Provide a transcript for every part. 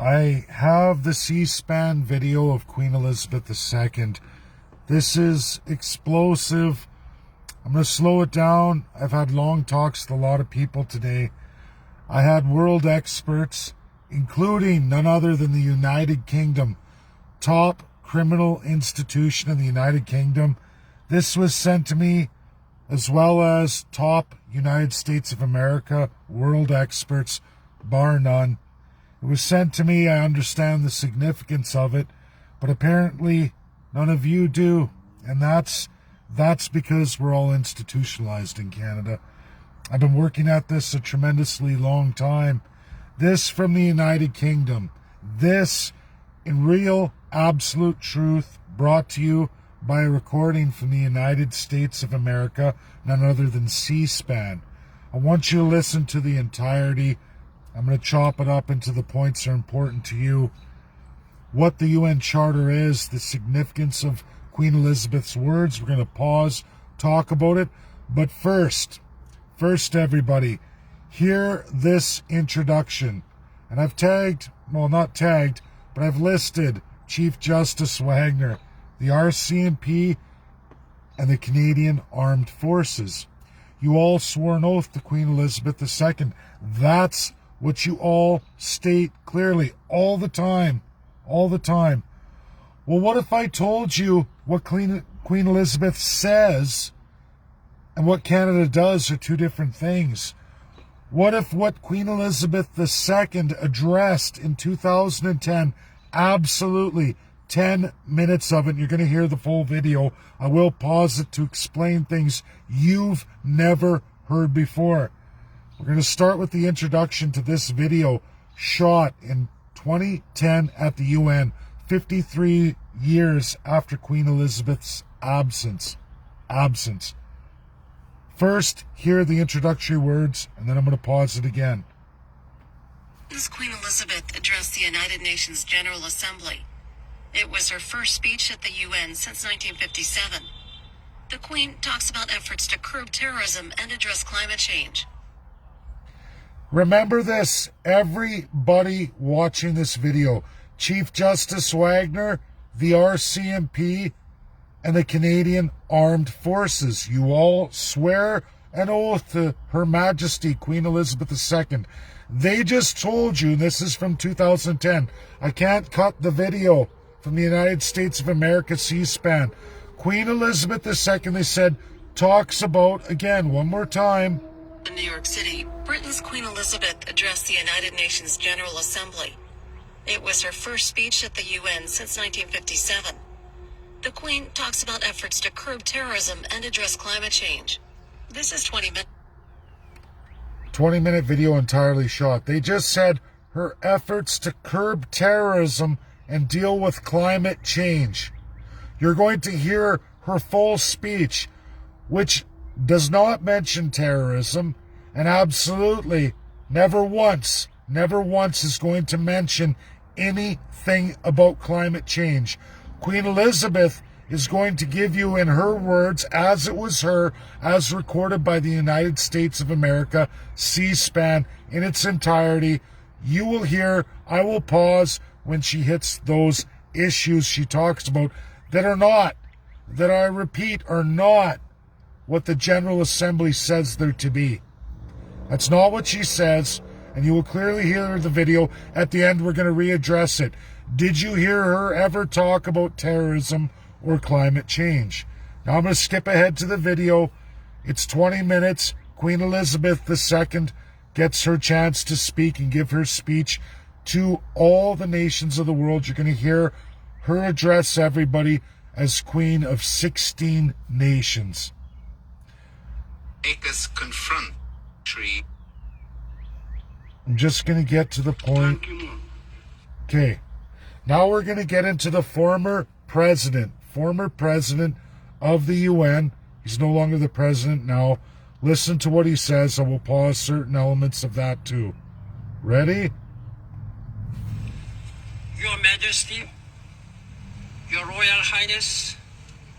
I have the C-SPAN video of Queen Elizabeth II. This is explosive. I'm going to slow it down. I've had long talks with a lot of people today. I had world experts, including none other than the United Kingdom, top criminal institution in the United Kingdom. This was sent to me, as well as top United States of America world experts, bar none. It was sent to me. I understand the significance of it, but apparently none of you do. And that's because we're all institutionalized in Canada. I've been working at this a tremendously long time. This from the United Kingdom. This in real, absolute truth, brought to you by a recording from the United States of America, none other than C-SPAN. I want you to listen to the entirety. I'm going to chop it up into the points that are important to you. What the UN Charter is, the significance of Queen Elizabeth's words. We're going to pause, talk about it. But first everybody, hear this introduction. And I've I've listed Chief Justice Wagner, the RCMP, and the Canadian Armed Forces. You all swore an oath to Queen Elizabeth II. That's what you all state clearly all the time. Well, what if I told you what Queen Elizabeth says and what Canada does are two different things? What if what Queen Elizabeth II addressed in 2010, absolutely 10 minutes of it, you're going to hear the full video. I will pause it to explain things you've never heard before. We're going to start with the introduction to this video shot in 2010 at the UN, 53 years after Queen Elizabeth's absence. First, hear the introductory words, and then I'm going to pause it again. This Queen Elizabeth addressed the United Nations General Assembly. It was her first speech at the UN since 1957. The Queen talks about efforts to curb terrorism and address climate change. Remember this, everybody watching this video. Chief Justice Wagner, the RCMP, and the Canadian Armed Forces. You all swear an oath to Her Majesty Queen Elizabeth II. They just told you, and this is from 2010, I can't cut the video from the United States of America C-SPAN. Queen Elizabeth II, they said, talks about, again, one more time. In New York City, Britain's Queen Elizabeth addressed the United Nations General Assembly. It was her first speech at the UN since 1957. The Queen talks about efforts to curb terrorism and address climate change. This is 20-minute video entirely shot. They just said her efforts to curb terrorism and deal with climate change. You're going to hear her full speech, which does not mention terrorism, and absolutely never once is going to mention anything about climate change. Queen Elizabeth is going to give you, in her words, as it was her, as recorded by the United States of America, C-SPAN, in its entirety. You will hear, I will pause when she hits those issues she talks about that I repeat, are not what the General Assembly says they're to be. That's not what she says, and you will clearly hear the video. At the end, we're going to readdress it. Did you hear her ever talk about terrorism or climate change? Now I'm going to skip ahead to the video. It's 20 minutes. Queen Elizabeth II gets her chance to speak and give her speech to all the nations of the world. You're going to hear her address everybody as Queen of 16 nations. Make us confront tree. I'm just going to get to the point. Okay. Now we're going to get into the former president of the UN. He's no longer the president now. Listen to what he says. I will pause certain elements of that too. Ready? Your Majesty, Your Royal Highness,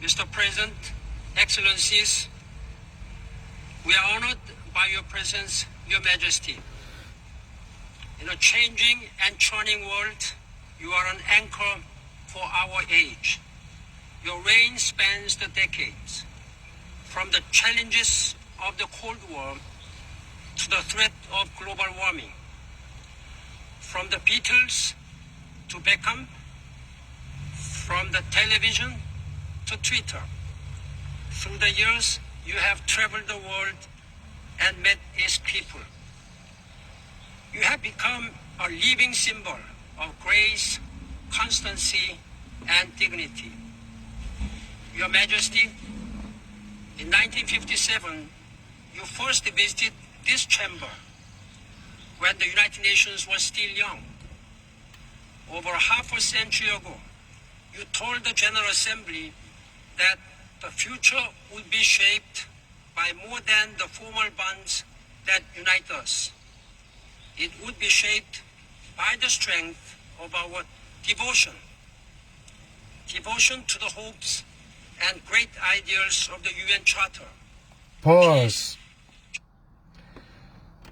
Mr. President, Excellencies, we are honored by your presence, Your Majesty. In a changing and churning world, you are an anchor for our age. Your reign spans the decades, from the challenges of the Cold War to the threat of global warming. From the Beatles to Beckham, from the television to Twitter. Through the years, you have traveled the world and met its people. You have become a living symbol of grace, constancy, and dignity. Your Majesty, in 1957, you first visited this chamber when the United Nations was still young. Over half a century ago, you told the General Assembly that the future would be shaped by more than the formal bonds that unite us. It would be shaped by the strength of our devotion. Devotion to the hopes and great ideals of the UN Charter. Pause.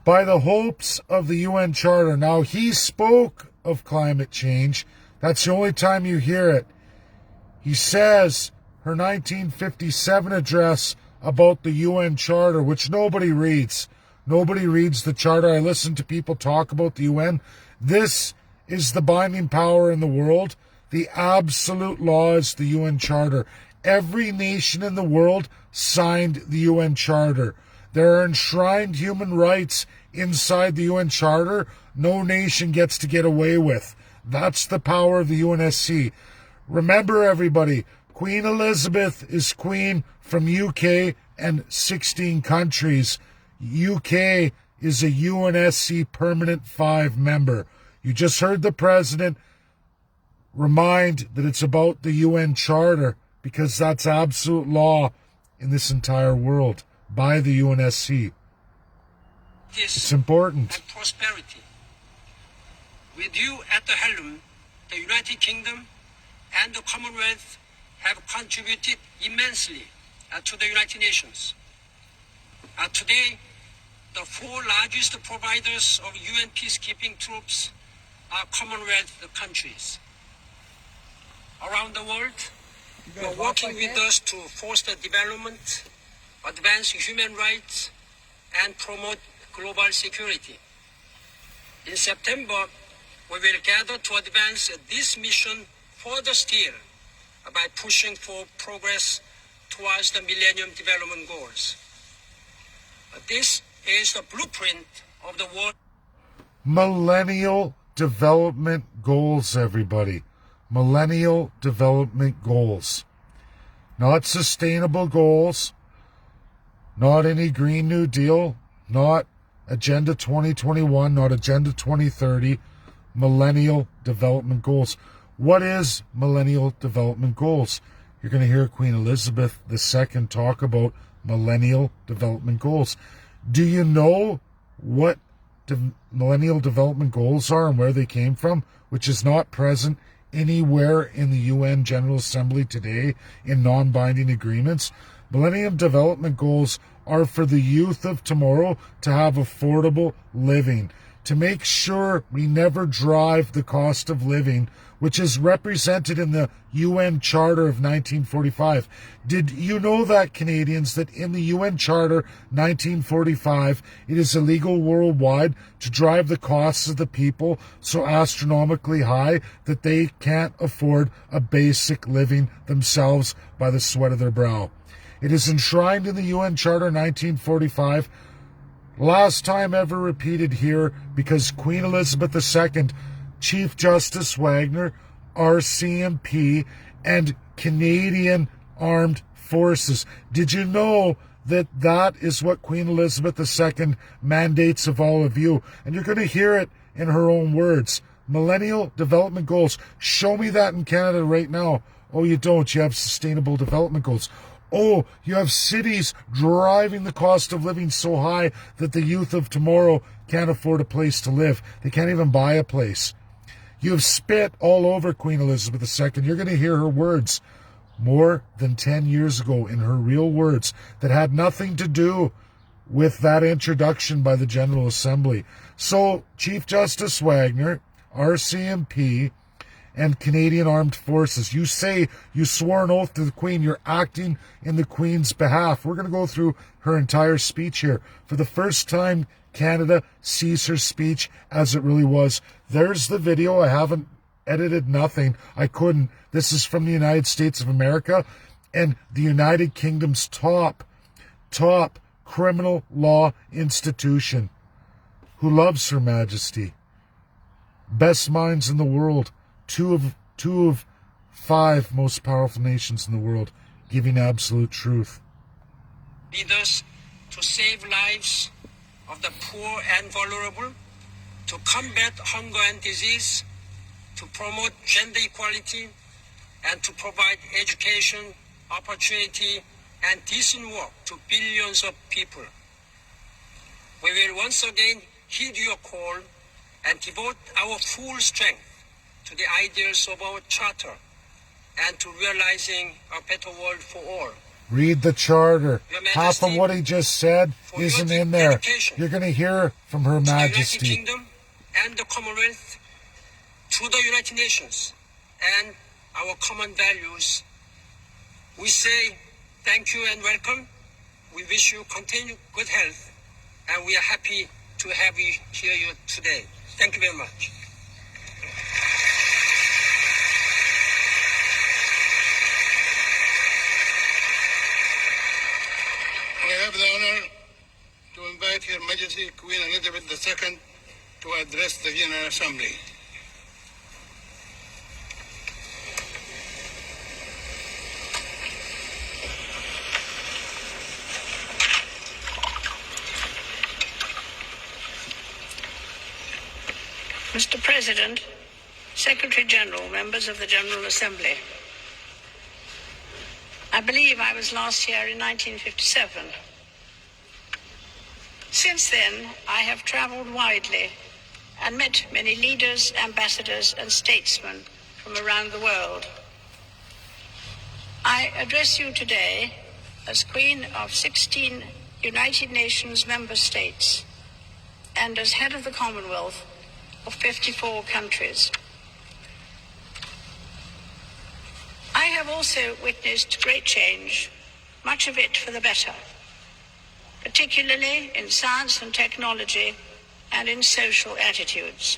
By the hopes of the UN Charter. Now, he spoke of climate change. That's the only time you hear it. He says her 1957 address about the UN Charter, which nobody reads. Nobody reads the Charter. I listen to people talk about the UN. This is the binding power in the world. The absolute law is the UN Charter. Every nation in the world signed the UN Charter. There are enshrined human rights inside the UN Charter no nation gets to get away with. That's the power of the UNSC. Remember, everybody, Queen Elizabeth is queen from UK and 16 countries. UK is a UNSC Permanent 5 member. You just heard the president remind that it's about the UN Charter because that's absolute law in this entire world by the UNSC. It's important. And prosperity. With you at the helm, the United Kingdom and the Commonwealth have contributed immensely to the United Nations. Today, the 4 largest providers of UN peacekeeping troops are Commonwealth countries. Around the world, you are working with us to foster development, advance human rights, and promote global security. In September, we will gather to advance this mission further still by pushing for progress towards the Millennium Development Goals. This is the blueprint of the world. Millennial Development Goals, everybody. Millennial Development Goals. Not sustainable goals, not any Green New Deal, not Agenda 2021, not Agenda 2030, Millennial Development Goals. What is Millennial Development Goals? You're going to hear Queen Elizabeth II talk about Millennial Development Goals. Do you know what Millennial Development Goals are and where they came from, which is not present anywhere in the UN General Assembly today in non-binding agreements? Millennium Development Goals are for the youth of tomorrow to have affordable living, to make sure we never drive the cost of living, which is represented in the UN Charter of 1945. Did you know that, Canadians, that in the UN Charter 1945, it is illegal worldwide to drive the costs of the people so astronomically high that they can't afford a basic living themselves by the sweat of their brow? It is enshrined in the UN Charter 1945, last time ever repeated here because Queen Elizabeth II, Chief Justice Wagner, RCMP, and Canadian Armed Forces. Did you know that that is what Queen Elizabeth II mandates of all of you? And you're going to hear it in her own words. Millennial Development Goals. Show me that in Canada right now. Oh, you don't. You have Sustainable Development Goals. Oh, you have cities driving the cost of living so high that the youth of tomorrow can't afford a place to live. They can't even buy a place. You have spit all over Queen Elizabeth II. You're going to hear her words more than 10 years ago in her real words that had nothing to do with that introduction by the General Assembly. So, Chief Justice Wagner, RCMP, and Canadian Armed Forces, you say you swore an oath to the Queen. You're acting in the Queen's behalf. We're going to go through her entire speech here. For the first time, Canada sees her speech as it really was. There's the video. I haven't edited nothing. I couldn't. This is from the United States of America and the United Kingdom's top criminal law institution, who loves Her Majesty. Best minds in the world. Two of 5 most powerful nations in the world giving absolute truth. Leaders to save lives of the poor and vulnerable, to combat hunger and disease, to promote gender equality, and to provide education, opportunity, and decent work to billions of people. We will once again heed your call and devote our full strength to the ideals of our charter and to realizing a better world for all. Read the charter. Your Majesty, half of what he just said isn't in there. You're going to hear from Her Majesty. To the United Kingdom and the Commonwealth, to the United Nations and our common values, we say thank you and welcome. We wish you continued good health, and we are happy to have you here today. Thank you very much. I have the honor to invite Her Majesty Queen Elizabeth II to address the General Assembly. Mr. President, Secretary General, members of the General Assembly. I believe I was last here in 1957. Since then, I have traveled widely and met many leaders, ambassadors, and statesmen from around the world. I address you today as Queen of 16 United Nations member states and as head of the Commonwealth of 54 countries. I have also witnessed great change, much of it for the better, particularly in science and technology and in social attitudes.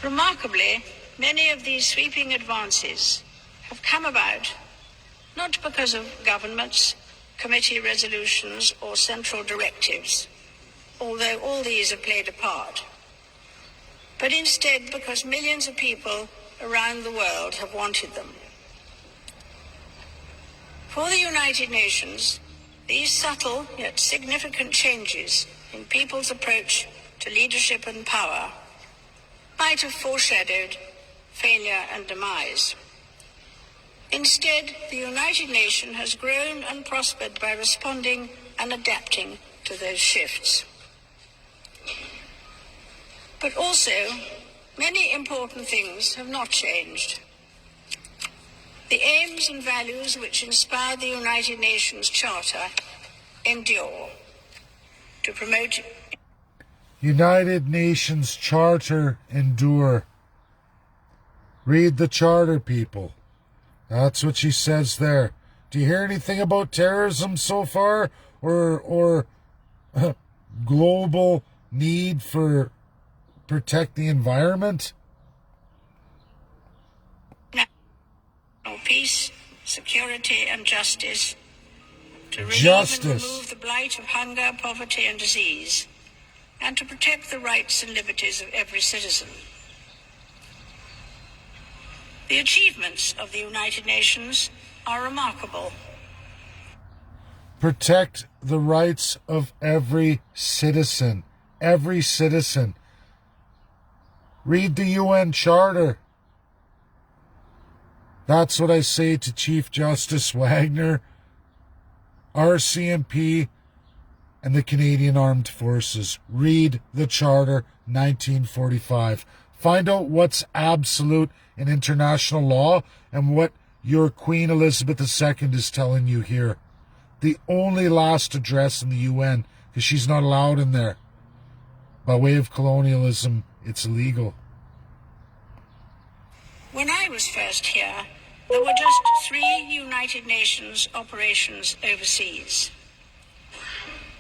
Remarkably, many of these sweeping advances have come about not because of governments, committee resolutions, or central directives, although all these have played a part, but instead because millions of people around the world have wanted them. For the United Nations, these subtle yet significant changes in people's approach to leadership and power might have foreshadowed failure and demise. Instead, the United Nations has grown and prospered by responding and adapting to those shifts. But also, many important things have not changed. The aims and values which inspire the United Nations Charter endure. To promote United Nations Charter endure. Read the charter, people. That's what she says there. Do you hear anything about terrorism so far? Or global need for protect the environment? peace, security, and justice, to relieve and remove the blight of hunger, poverty, and disease, and to protect the rights and liberties of every citizen. The achievements of the United Nations are remarkable. Protect the rights of every citizen. Every citizen. Read the UN Charter. That's what I say to Chief Justice Wagner, RCMP, and the Canadian Armed Forces. Read the Charter 1945. Find out what's absolute in international law and what your Queen Elizabeth II is telling you here. The only last address in the UN, because she's not allowed in there. By way of colonialism, it's illegal. When I was first here, there were just 3 United Nations operations overseas.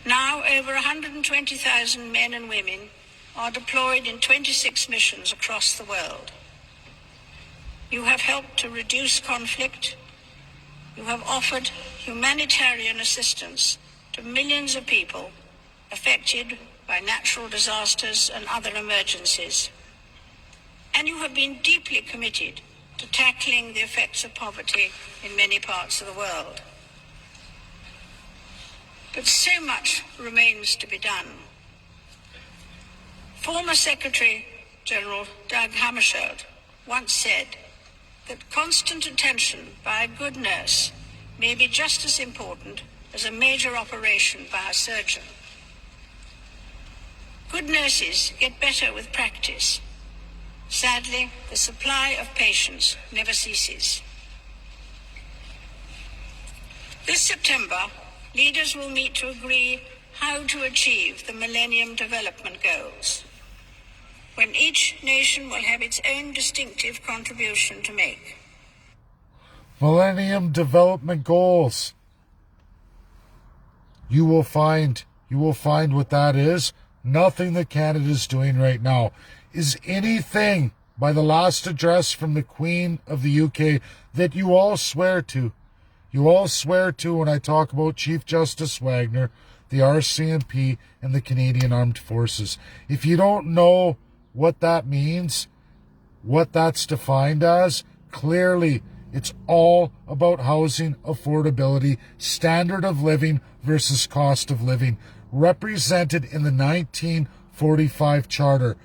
Now over 120,000 men and women are deployed in 26 missions across the world. You have helped to reduce conflict. You have offered humanitarian assistance to millions of people affected by natural disasters and other emergencies. And you have been deeply committed to tackling the effects of poverty in many parts of the world. But so much remains to be done. Former Secretary General Dag Hammarskjöld once said that constant attention by a good nurse may be just as important as a major operation by a surgeon. Good nurses get better with practice. Sadly, the supply of patients never ceases. This September, leaders will meet to agree how to achieve the Millennium Development Goals, when each nation will have its own distinctive contribution to make. Millennium Development Goals. You will find what that is. Nothing that Canada is doing right now is anything by the last address from the Queen of the UK that you all swear to. You all swear to when I talk about Chief Justice Wagner, the RCMP, and the Canadian Armed Forces. If you don't know what that means, what that's defined as, clearly it's all about housing affordability, standard of living versus cost of living, represented in the 1945 Charter.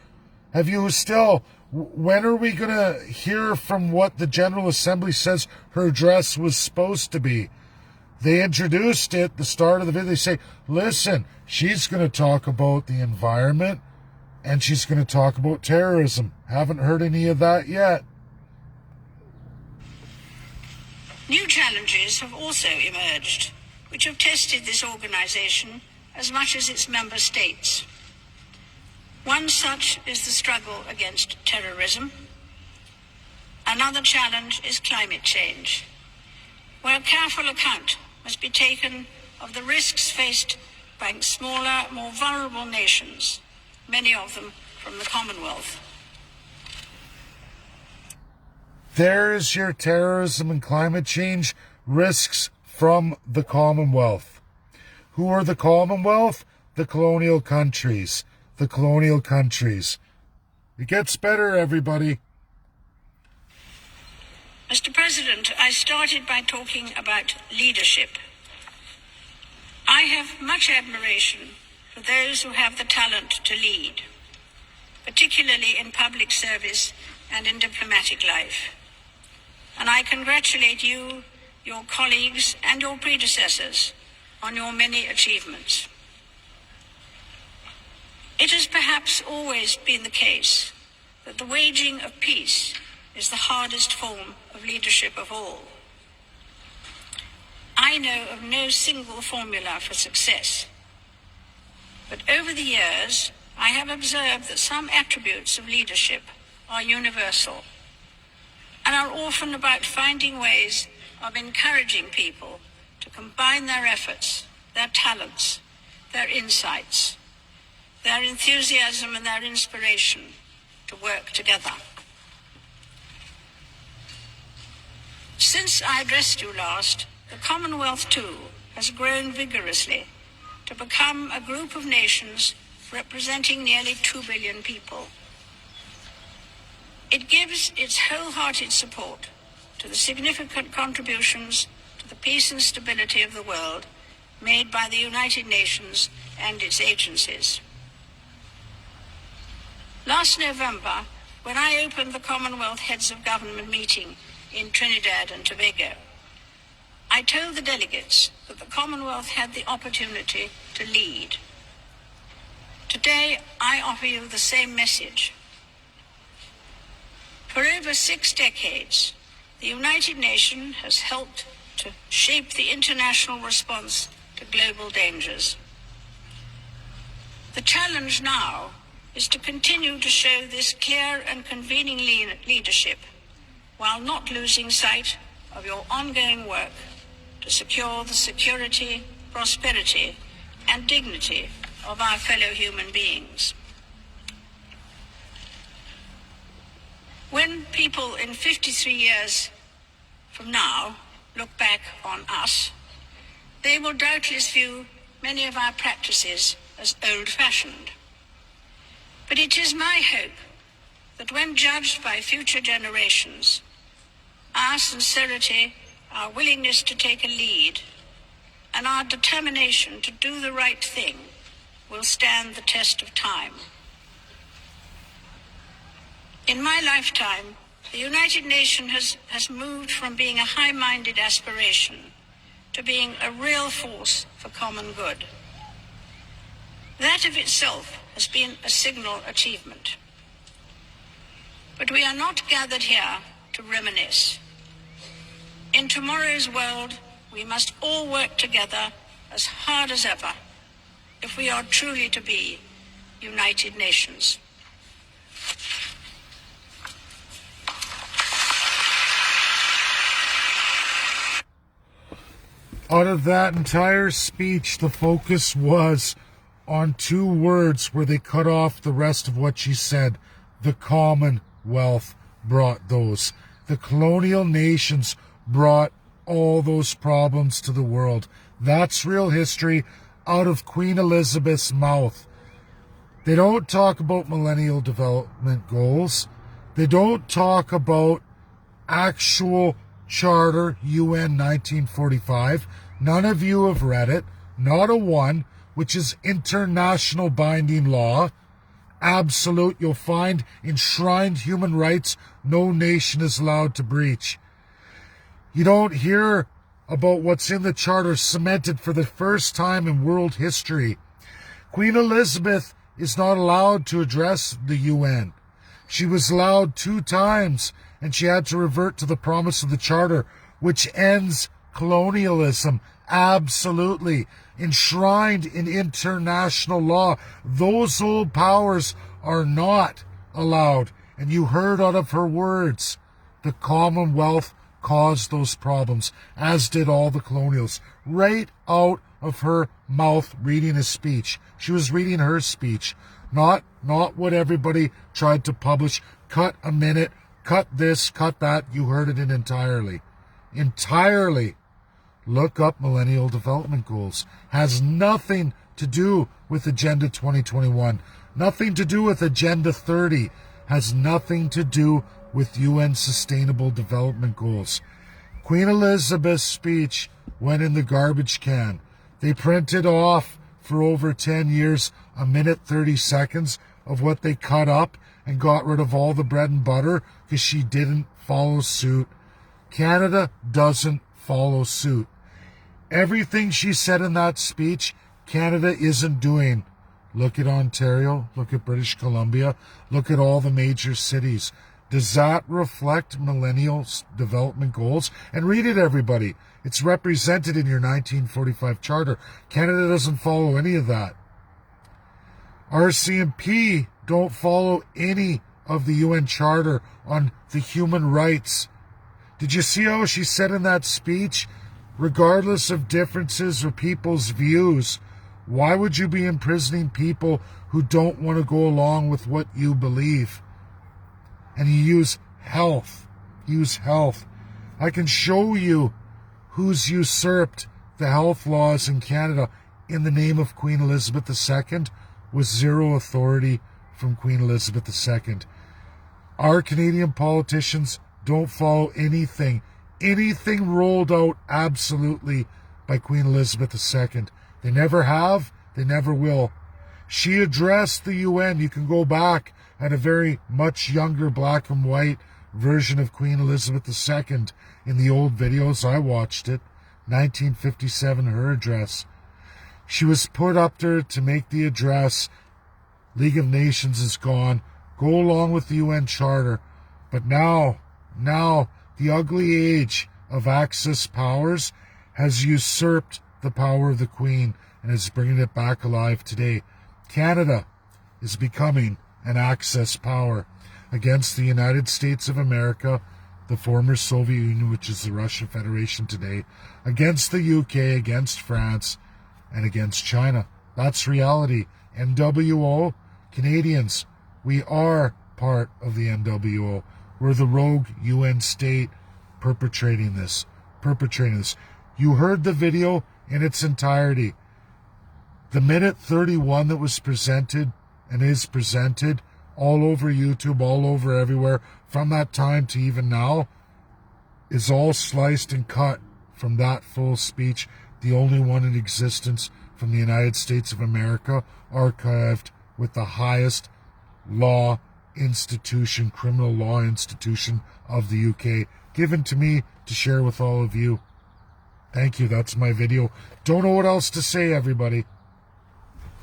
Have you still, when are we going to hear from what the General Assembly says her address was supposed to be? They introduced it, the start of the video, they say, listen, she's going to talk about the environment and she's going to talk about terrorism. Haven't heard any of that yet. New challenges have also emerged, which have tested this organization as much as its member states. One such is the struggle against terrorism. Another challenge is climate change, where careful account must be taken of the risks faced by smaller, more vulnerable nations, many of them from the Commonwealth. There's your terrorism and climate change risks from the Commonwealth. Who are the Commonwealth? The colonial countries. The colonial countries. It gets better, everybody. Mr. President, I started by talking about leadership. I have much admiration for those who have the talent to lead, particularly in public service and in diplomatic life. And I congratulate you, your colleagues, and your predecessors on your many achievements. It has perhaps always been the case that the waging of peace is the hardest form of leadership of all. I know of no single formula for success, but over the years, I have observed that some attributes of leadership are universal and are often about finding ways of encouraging people to combine their efforts, their talents, their insights, their enthusiasm and their inspiration to work together. Since I addressed you last, the Commonwealth too has grown vigorously to become a group of nations representing nearly 2 billion people. It gives its wholehearted support to the significant contributions to the peace and stability of the world made by the United Nations and its agencies. Last November, when I opened the Commonwealth Heads of Government meeting in Trinidad and Tobago, I told the delegates that the Commonwealth had the opportunity to lead. Today, I offer you the same message. For over 6 decades, the United Nations has helped to shape the international response to global dangers. The challenge now is to continue to show this clear and convening leadership while not losing sight of your ongoing work to secure the security, prosperity, and dignity of our fellow human beings. When people in 53 years from now look back on us, they will doubtless view many of our practices as old-fashioned. But it is my hope that when judged by future generations, our sincerity, our willingness to take a lead, and our determination to do the right thing will stand the test of time. In my lifetime, the United Nations has moved from being a high-minded aspiration to being a real force for common good. That of itself has been a signal achievement. But we are not gathered here to reminisce. In tomorrow's world, we must all work together as hard as ever if we are truly to be United Nations. Out of that entire speech, the focus was on two words where they cut off the rest of what she said. The Commonwealth brought those. The colonial nations brought all those problems to the world. That's real history out of Queen Elizabeth's mouth. They don't talk about millennial development goals. They don't talk about actual charter, UN 1945. None of you have read it. Not a one, which is international binding law. Absolute, you'll find enshrined human rights no nation is allowed to breach. You don't hear about what's in the charter cemented for the first time in world history. Queen Elizabeth is not allowed to address the UN. She was allowed 2 times, and she had to revert to the promise of the charter, which ends colonialism. Absolutely. Enshrined in international law. Those old powers are not allowed. And you heard out of her words, the Commonwealth caused those problems, as did all the colonials. Right out of her mouth, reading a speech. She was reading her speech, not what everybody tried to publish. Cut a minute, cut this, cut that. You heard it in entirely. Entirely. Look up Millennial Development Goals. Has nothing to do with Agenda 2021. Nothing to do with Agenda 30. Has nothing to do with UN Sustainable Development Goals. Queen Elizabeth's speech went in the garbage can. They printed off for over 10 years a minute 30 seconds of what they cut up and got rid of all the bread and butter because she didn't follow suit. Canada doesn't follow suit. Everything she said in that speech, Canada isn't doing. Look at Ontario, look at British Columbia, look at all the major cities. Does that reflect Millennial Development Goals? And read it, everybody. It's represented in your 1945 Charter. Canada doesn't follow any of that. RCMP don't follow any of the UN Charter on the human rights. Did you see how she said in that speech, regardless of differences or people's views, why would you be imprisoning people who don't want to go along with what you believe? And you use health. Use health. I can show you who's usurped the health laws in Canada in the name of Queen Elizabeth II with zero authority from Queen Elizabeth II. Our Canadian politicians don't follow anything rolled out absolutely by Queen Elizabeth II. They never have, they never will. She addressed the UN. You can go back at a very much younger black and white version of Queen Elizabeth II in the old videos. I watched it. 1957, her address. She was put up there to make the address. League of Nations is gone. Go along with the UN Charter. But now, the ugly age of Axis powers has usurped the power of the Queen and is bringing it back alive today. Canada is becoming and access power against the United States of America, the former Soviet Union, which is the Russian Federation today, against the UK, against France, and against China. That's reality. NWO, Canadians, we are part of the NWO. We're the rogue UN state perpetrating this. You heard the video in its entirety. The minute 31 that was presented and is presented all over YouTube, all over everywhere, from that time to even now, is all sliced and cut from that full speech, the only one in existence from the United States of America, archived with the highest law institution, criminal law institution of the UK, given to me to share with all of you. Thank you. That's my video. Don't know what else to say, everybody.